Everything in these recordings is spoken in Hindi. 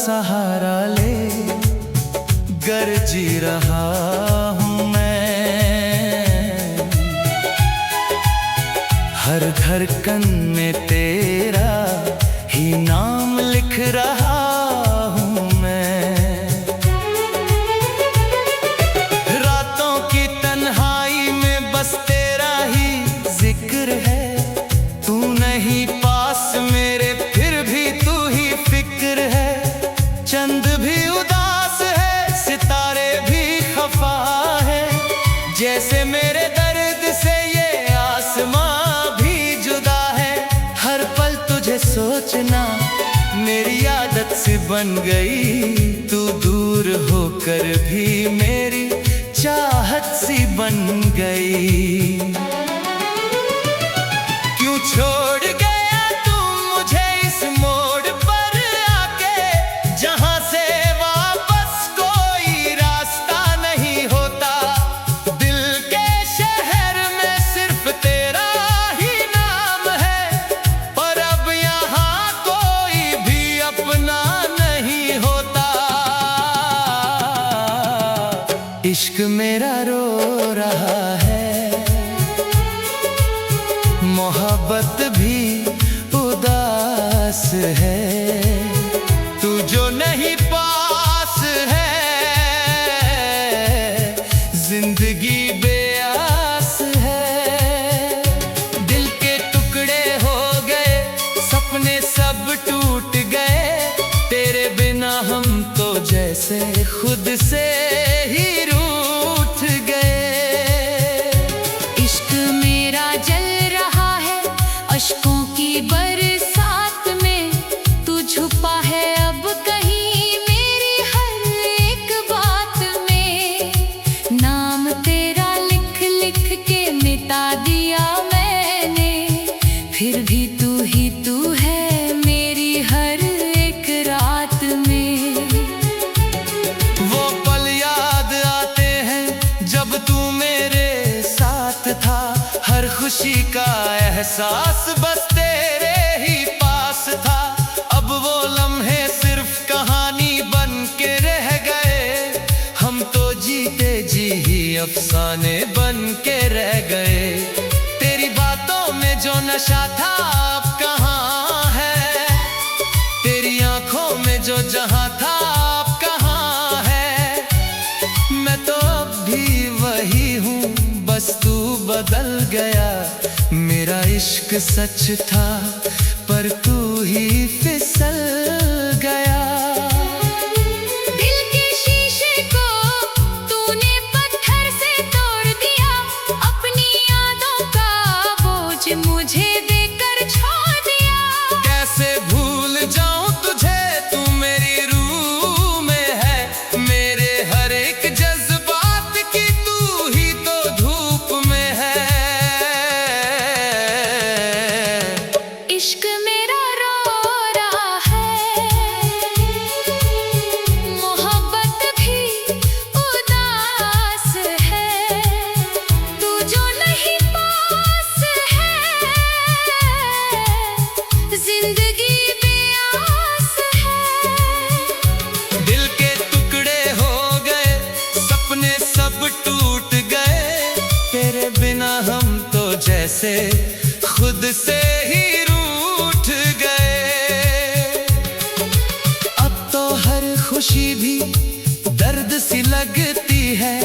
सहारा ले, गर जी रहा हूँ मैं। हर धड़कन में तेरा ही नाम लिख रहा हूँ मैं। रातों की तन्हाई में बस तेरा ही जिक्र है। तू नहीं पास मेरे फिर भी तू ही फिक्र है। चंद भी उदास है, सितारे भी खफा है। जैसे मेरे दर्द से ये आसमां भी जुदा है। हर पल तुझे सोचना मेरी आदत सी बन गई। तू दूर होकर भी मेरी चाहत सी बन गई। क्यों छोड़ गया तू मुझे इस मोड़ पर आके, जहां से वापस कोई रास्ता नहीं होता। दिल के शहर में सिर्फ तेरा ही नाम है, पर अब यहाँ कोई भी अपना नहीं होता। इश्क मेरा रो रहा है, मोहब्बत भी उदास है। तू जो नहीं पास है, जिंदगी बेआस है। दिल के टुकड़े हो गए, सपने सब टूट गए। तेरे बिना हम तो जैसे खुद से ही रूठ गए। इश्क मेरा जल रहा है अश्कों की बरसात में। तू छुपा है अब कहीं मेरी हर एक बात में। नाम तेरा लिख लिख के मिटा दिया मैंने, फिर भी तू ही तू है मेरी हर एक रात में। वो पल याद आते हैं जब तू मेरे साथ था। हर खुशी का एहसास बस तेरे ही पास था। अब वो लम्हे सिर्फ कहानी बन के रह गए। हम तो जीते जी ही अफसाने बन के रह गए। तेरी बातों में जो नशा था अब कहाँ है। तेरी आंखों में जो जहां था अब कहाँ है। मैं तो अब भी वही हूँ, बस तू बदल गया। मेरा इश्क सच था पर तू ही फिसल गया। दिल के शीशे को तूने पत्थर से तोड़ दिया। अपनी यादों का बोझ मुझे देकर छोड़ दिया। कैसे भूल जाऊं तुझे, तू मेरी रूह में है। मेरे हर एक जज्बात की तू ही तो धूप में है। इश्क मेरा रो रहा है, मोहब्बत भी उदास है। तू जो नहीं पास है, जिंदगी बेआस है। दिल के टुकड़े हो गए, सपने सब टूट गए। तेरे बिना हम तो जैसे खुद से ही रूठ गए। अब तो हर खुशी भी दर्द सी लगती है।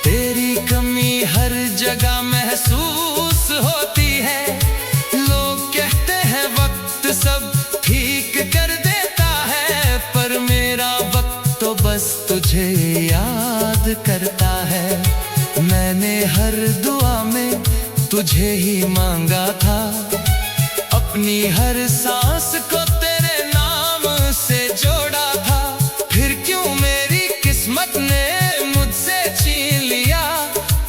तेरी कमी हर जगह महसूस होती है। लोग कहते हैं वक्त सब ठीक कर देता है, पर मेरा वक्त तो बस तुझे याद करता है। मैंने हर दुआ में तुझे ही मांगा था। अपनी हर सांस को तेरे नाम से जोड़ा था। फिर क्यों मेरी किस्मत ने मुझसे छीन लिया,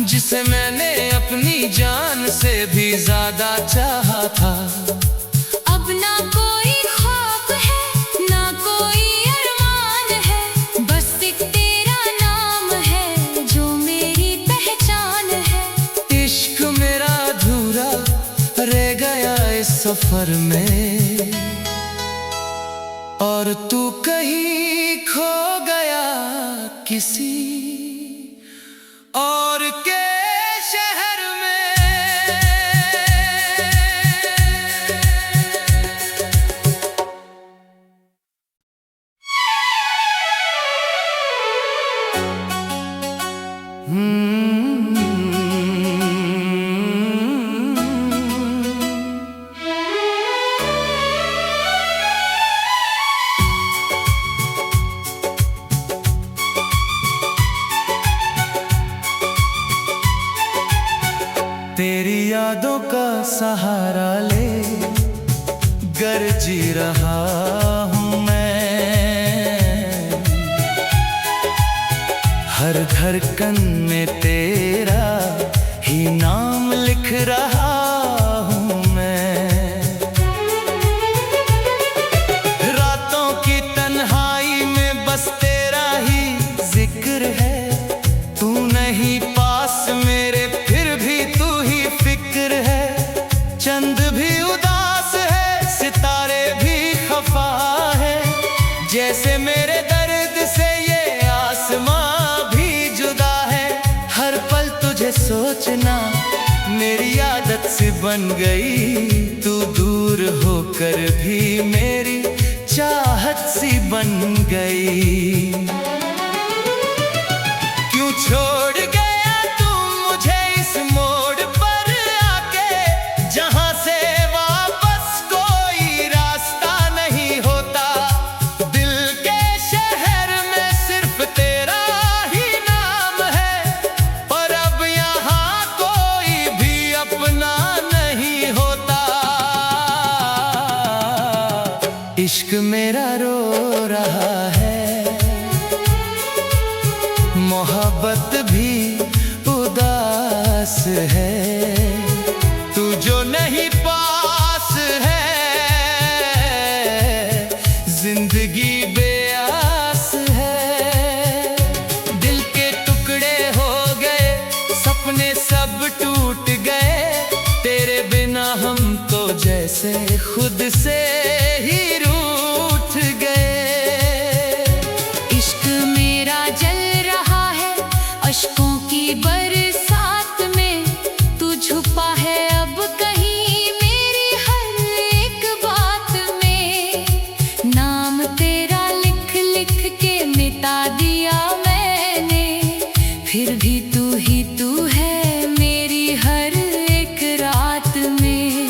जिसे मैंने अपनी जान से भी ज्यादा चाहा था। अब ना कोई ख्वाब है, ना कोई अरमान है। बस एक तेरा नाम है जो मेरी पहचान है। इश्क मेरा अधूरा रह गया इस सफर में, और तू कहीं के शहर में। तेरी यादों का सहारा ले गर जी रहा हूँ मैं, हर धड़कन में तेरा ही नाम लिख रहा हूँ मैं। रातों की तन्हाई में बस तेरा ही जिक्र है, तू नहीं पास मेरे फिर भी तू ही फिक्र है। चंद भी उदास है, सितारे भी खफा है, जैसे मेरे दर्द से ये आसमां भी जुदा है। हर पल तुझे सोचना मेरी आदत सी बन गई, तू दूर होकर भी मेरी चाहत सी बन गई। क्यों छोड़ गया तू मुझे इस मोड़ पर आके, जहां से वापस कोई रास्ता नहीं होता। दिल के शहर में सिर्फ तेरा ही नाम है, पर अब यहाँ कोई भी अपना नहीं होता। इश्क मेरा रो रहा है, मोहब्बत भी उदास है, तू जो नहीं पास है, जिंदगी बेआस है। दिल के टुकड़े हो गए, सपने सब टूट गए, तेरे बिना हम तो जैसे खुद से ही रूठ गए। इश्क मेरा जल रहा है अश्कों की बरसात में, तू छुपा है अब कहीं मेरी हर एक बात में। नाम तेरा लिख लिख के मिटा दिया मैंने, फिर भी तू ही तू है मेरी हर एक रात में।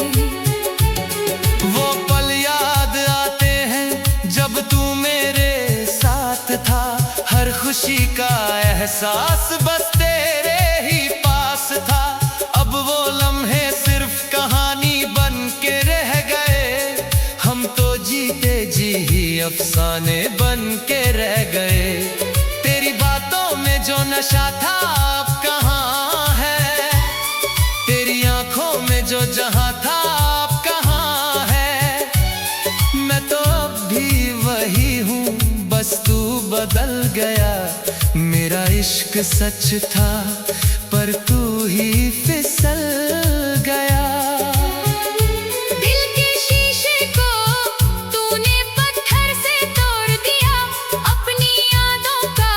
वो पल याद आते हैं जब तू मेरे साथ था, हर खुशी का एहसास बस तेरे ही पास था। अब वो लम्हे सिर्फ कहानी बन के रह गए, हम तो जीते जी ही अफसाने बन के रह गए। तेरी बातों में जो नशा था अब कहाँ है, तेरी आंखों में जो जहां था अब कहाँ है। मैं तो अब भी वही हूँ, बस तू बदल गया। मेरा इश्क सच था पर तू ही फिसल गया। दिल के शीशे को तूने पत्थर से तोड़ दिया, अपनी यादों का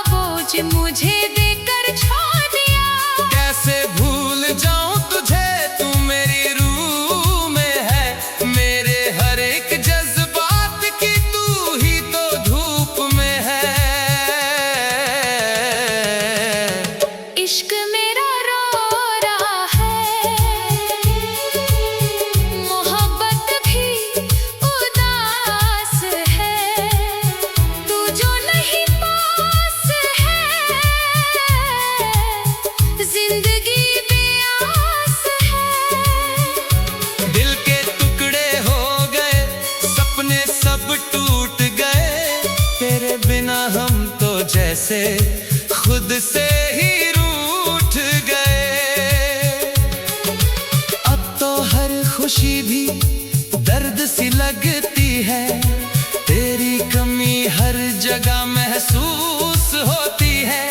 बोझ मुझे देकर छोड़ दिया। कैसे भूल जाऊं तुझे, तू मेरी रूह में है, मेरे हर एक जज्बात की तू ही तो धूप में है। इश्क मेरा रो रहा है, मोहब्बत भी उदास है, तू जो नहीं पास है, जिंदगी बेआस है। दिल के टुकड़े हो गए, सपने सब टूट गए, तेरे बिना हम तो जैसे खुद से ही रूठ गए। अब तो हर खुशी भी दर्द सी लगती है, तेरी कमी हर जगह महसूस होती है।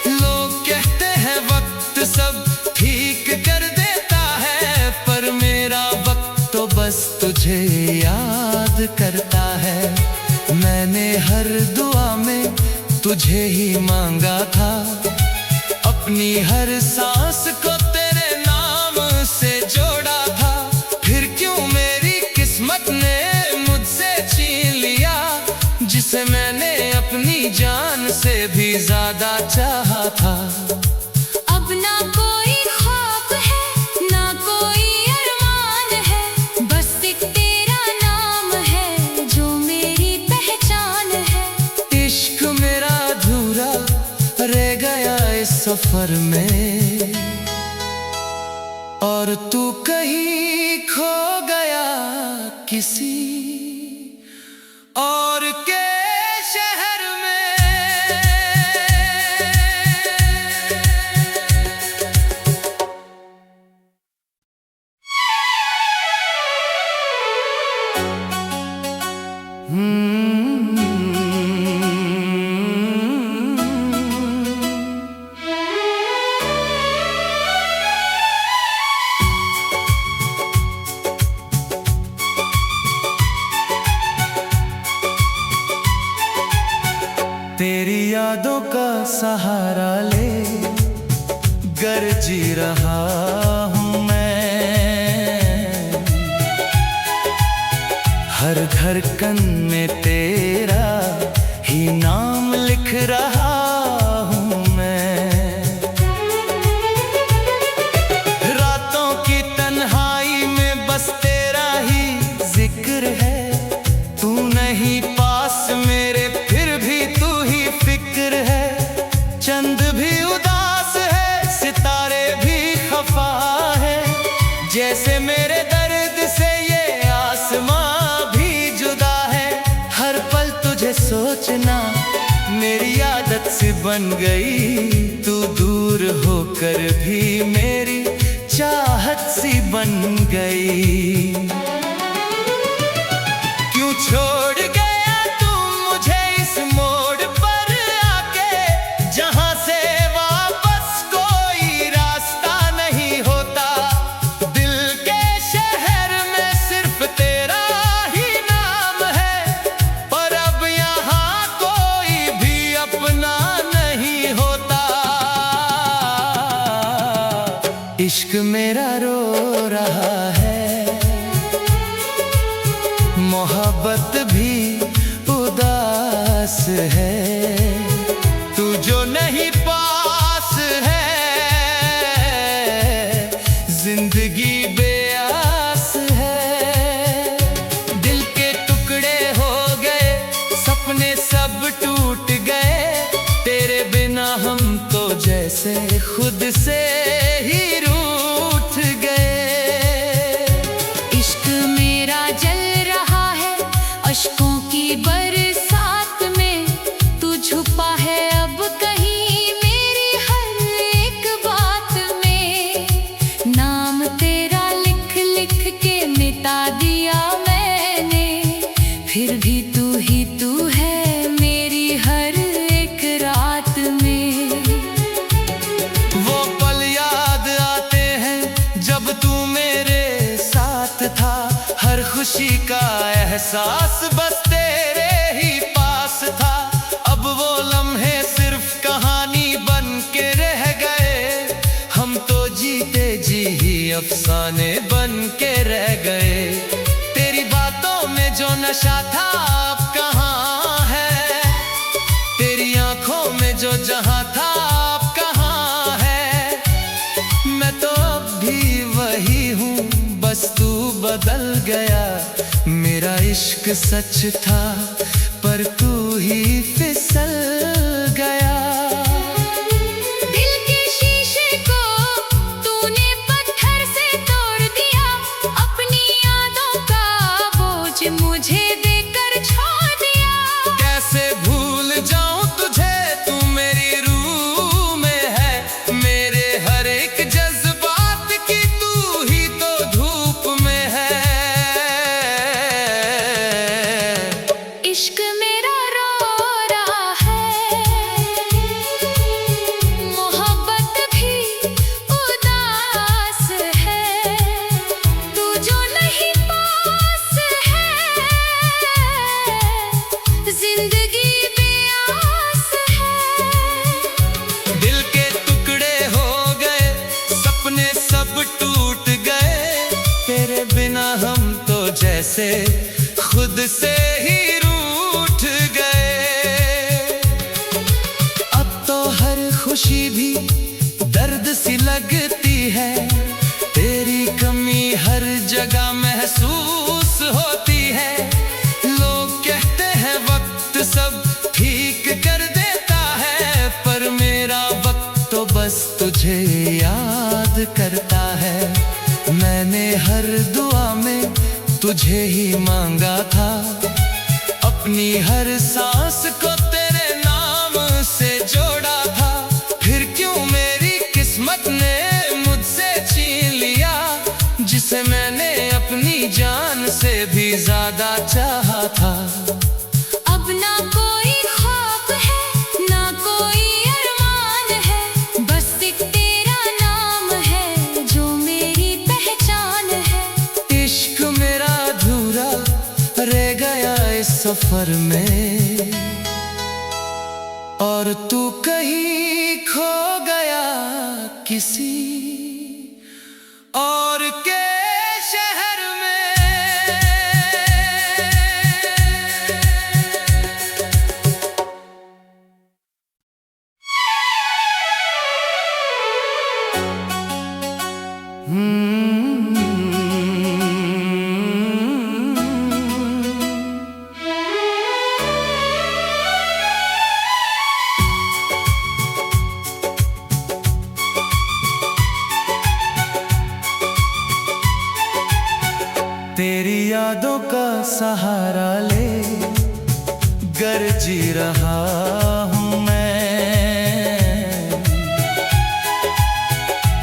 लोग कहते हैं वक्त सब ठीक कर देता है, पर मेरा वक्त तो बस तुझे याद करता है। मैंने हर दुआ में तुझे ही मांगा था, अपनी हर सांस को तेरे नाम से जोड़ा था। फिर क्यों मेरी किस्मत ने मुझसे छीन लिया, जिसे मैंने अपनी जान से भी ज्यादा चाहा था। अब ना कोई ख्वाब है, ना कोई अरमान है, बस एक तेरा नाम है जो मेरी पहचान है। इश्क मेरा अधूरा रह गया इस सफर में, और तू कहीं खो गया किसी और के शहर में। तेरी यादों का सहारा ले गर जी रहा हूँ मैं, हर धड़कन में तेरा ही नाम लिख रहा हूँ मैं। रातों की तन्हाई में बस तेरा ही जिक्र है, तू नहीं पास मेरे फिर भी तू ही फिक्र है। चंद भी उदास है, सितारे भी खफा है, जैसे मेरे दर्द से ये आसमां भी जुदा है। हर पल तुझे सोचना मेरी आदत सी बन गई, तू दूर होकर भी मेरी चाहत सी बन गई। क्यों छोड़ गया तू मुझे इस मोड़ पर आके, जहां से वापस कोई रास्ता नहीं होता। दिल के शहर में सिर्फ तेरा ही नाम है, पर अब यहाँ कोई भी अपना नहीं होता। इश्क मेरा रो रहा है, मोहब्बत भी उदास है, तू जो नहीं पास है, जिंदगी बेआस है। दिल के टुकड़े हो गए, सपने सब टूट गए, तेरे बिना हम तो जैसे खुद से ही रूठ गए। इश्क मेरा जल रहा है अश्कों की बरसात में, तू छुपा है अब कहीं मेरी हर एक बात में। नाम तेरा लिख लिख के मिटा दिया मैंने, फिर भी तू ही तू है मेरी हर एक रात में। वो पल याद आते हैं जब तू मेरे साथ था, हर खुशी का एहसास बस तेरे ही पास था। अब वो लम्हे सिर्फ कहानी बन के रह गए, हम तो जीते जी ही अफसाने बन के रह गए। तेरी बातों में जो नशा था अब कहाँ है, तेरी आंखों में जो जहां था अब कहाँ है। मैं तो अब भी वही हूँ, बस तू बदल गया। मेरा इश्क सच था पर तू ही फिसल गया। दिल के शीशे को तूने पत्थर से तोड़ दिया, अपनी यादों का बोझ मुझे देकर छोड़ दिया। कैसे भूल जाऊं तुझे, तू मेरी रूह में है, मेरे हर एक जज्बात की तू ही तो धूप में है। इश्क मेरा रो रहा जैसे खुद से ही रूठ गए। अब तो हर खुशी भी दर्द सी लगती है, तेरी कमी हर जगह महसूस होती है। लोग कहते हैं वक्त सब ठीक कर देता है, पर मेरा वक्त तो बस तुझे याद करता है। मैंने हर दुआ में तुझे ही मांगा था, अपनी हर सांस को तेरे नाम से जोड़ा था। फिर क्यों मेरी किस्मत ने मुझसे छीन लिया, जिसे मैंने अपनी जान से भी ज्यादा चाहा था। अब ना कोई ख्वाब है, ना कोई अरमान है, बस एक तेरा नाम है जो मेरी पहचान है। इश्क मेरा अधूरा रह गया इस सफर में, और तू कहीं खो गया किसी और के शहर में। तेरी यादों का सहारा ले गर जी रहा हूँ मैं,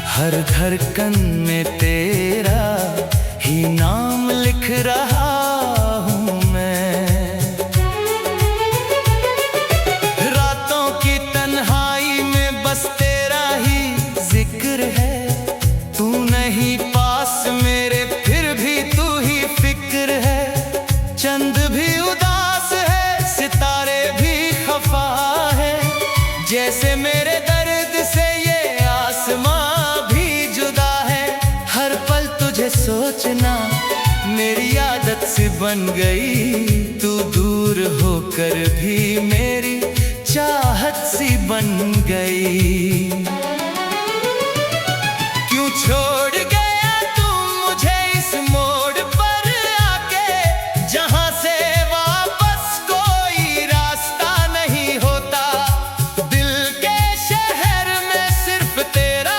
हर धड़कन में तेरा ही नाम लिख रहा हूँ मैं। रातों की तन्हाई में बस तेरा ही जिक्र है, तू नहीं पास मेरे फिर भी तू ही फिक्र है। चंद भी उदास है, सितारे भी खफा है, जैसे मेरे दर्द से ये आसमां भी जुदा है। हर पल तुझे सोचना मेरी आदत सी बन गई, तू दूर होकर भी मेरी चाहत सी बन गई। क्यों छोड़ गया तू मुझे इस मोड़ पर आके, जहां से वापस कोई रास्ता नहीं होता। दिल के शहर में सिर्फ तेरा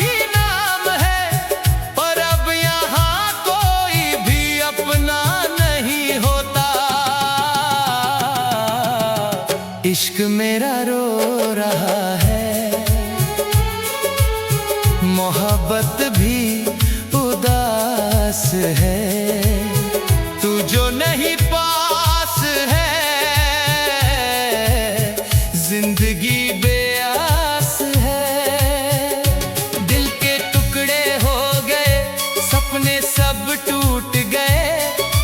ही नाम है, पर अब यहाँ कोई भी अपना नहीं होता। इश्क मेरा रो रहा है, मोहब्बत भी उदास है, तू जो नहीं पास है, जिंदगी बेआस है। दिल के टुकड़े हो गए, सपने सब टूट गए,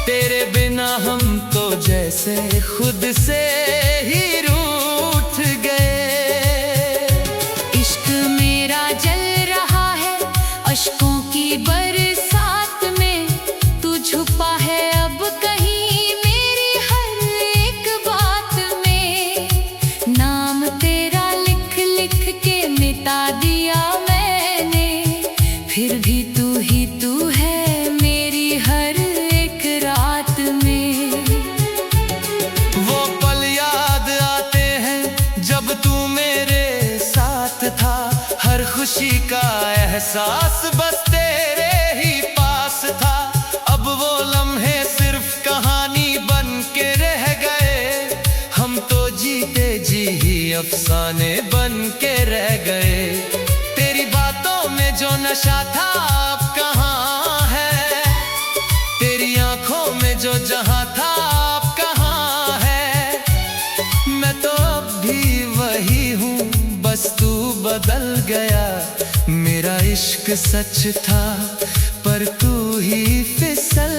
तेरे बिना हम तो जैसे खुद से ही रूठ गए। इश्क मेरा जल रहा है अश्कों की बरसात में, तू छुपा है अब कहीं मेरी हर एक बात में। नाम तेरा लिख लिख के मिटा दिया मैंने, फिर भी तू ही तू है मेरी हर एक रात में। वो पल याद आते हैं जब तू मेरे साथ था, हर खुशी का एहसास बस तेरे ही पास था। अब वो लम्हे सिर्फ कहानी बन के रह गए, हम तो जीते जी ही अफसाने बन के रह गए। तेरी बातों में जो नशा था अब कहाँ है, तेरी आंखों में जो जहां था अब कहाँ है। मैं तो अब भी वही हूँ, बस तू बदल गया। मेरा इश्क सच था पर तू ही फिसल